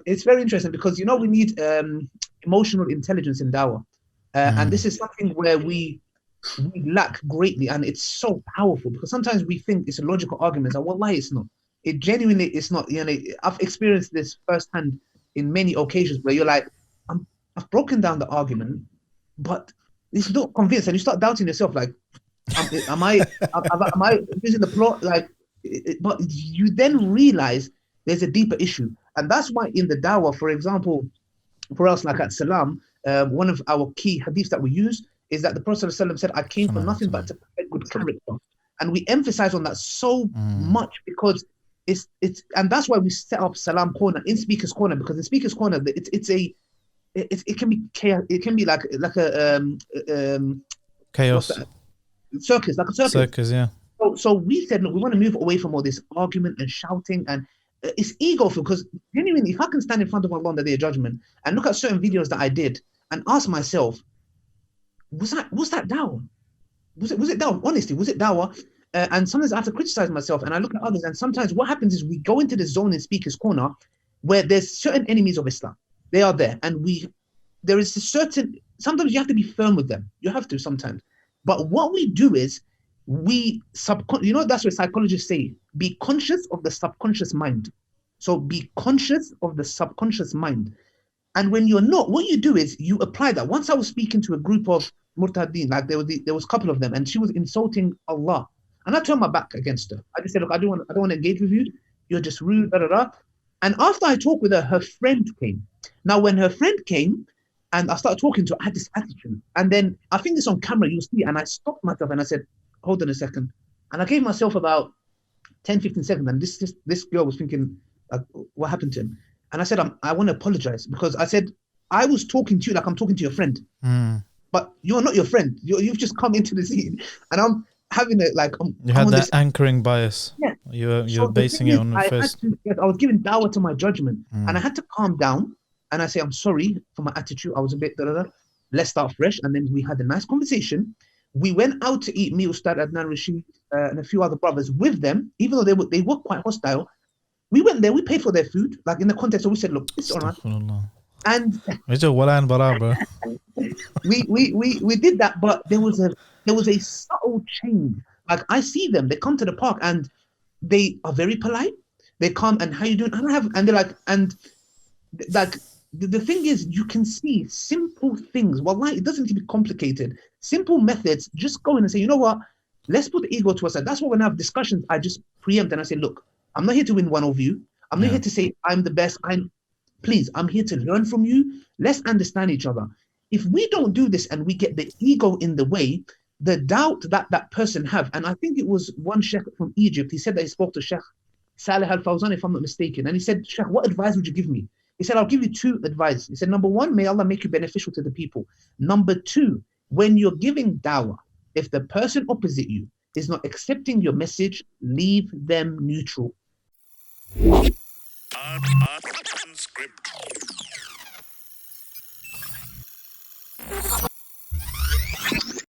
It's very interesting because we need emotional intelligence in Dawah, and this is something where we lack greatly, and it's so powerful because sometimes we think it's a logical argument, and wallahi, it's not. It genuinely is not. I've experienced this firsthand in many occasions where you're like, I've broken down the argument, but it's not convinced, and you start doubting yourself, like, am I losing the plot? Like, but you then realize there's a deeper issue, and that's why in the Dawah, for example, for us, like at Salam, one of our key hadiths that we use is that the Prophet ﷺ said, "I came for nothing but to perfect good character," and we emphasize on that so much because it's and that's why we set up Salam Corner in Speaker's Corner, because in Speaker's Corner it can be chaos, it can be like a chaos circus, like a circus. Yeah. So we said, look, we want to move away from all this argument and shouting, and it's egoful, because genuinely, if I can stand in front of Allah on the Day of Judgment and look at certain videos that I did and ask myself, was that Dawah? Was it Dawah? Honestly, was it Dawah? And sometimes I have to criticize myself, and I look at others, and sometimes what happens is we go into this zone in Speaker's Corner where there's certain enemies of Islam. They are there, and there is a certain, sometimes you have to be firm with them. You have to sometimes. But what we do is that's what psychologists say, be conscious of the subconscious mind. So be conscious of the subconscious mind. And when you're not, what you do is you apply that. Once I was speaking to a group of murtadeen, like there was a couple of them, and she was insulting Allah. And I turned my back against her. I just said, look, I don't want to engage with you. You're just rude, da da da. And after I talked with her, her friend came. Now, when her friend came and I started talking to her, I had this attitude. And then I think this on camera, you'll see. And I stopped myself and I said, hold on a second. And I gave myself about 10, 15 seconds. And this girl was thinking, what happened to him? And I said, I want to apologize, because I said, I was talking to you like I'm talking to your friend. But you're not your friend. You've just come into the scene. And I'm having it like... You had that anchoring bias. Yeah. You're basing it on the first... I was giving Dawah to my judgment. And I had to calm down. And I say, I'm sorry for my attitude. I was a bit... Let's start fresh. And then we had a nice conversation. We went out to eat, me, Ustad Adnan Rashid, and a few other brothers with them, even though they were quite hostile. We went there, we paid for their food, like in the context, so we said, look, it's all right. And we did that, but there was a subtle change. Like, I see them, they come to the park and they are very polite. They come and how you doing? And they're like, and like the thing is, you can see simple things. Wallahi, it doesn't need to be complicated. Simple methods, just go in and say, you know what? Let's put the ego to us. That's why when I have discussions, I just preempt and I say, look, I'm not here to win one of you. I'm not here to say I'm the best. I'm here to learn from you. Let's understand each other. If we don't do this and we get the ego in the way, the doubt that person have, and I think it was one sheikh from Egypt, he said that he spoke to Sheikh Saleh Al-Fawzan, if I'm not mistaken, and he said, Sheikh, what advice would you give me? He said, I'll give you two advice. He said, number one, may Allah make you beneficial to the people. Number two, when you're giving dawah, if the person opposite you is not accepting your message, leave them neutral. Unscripted.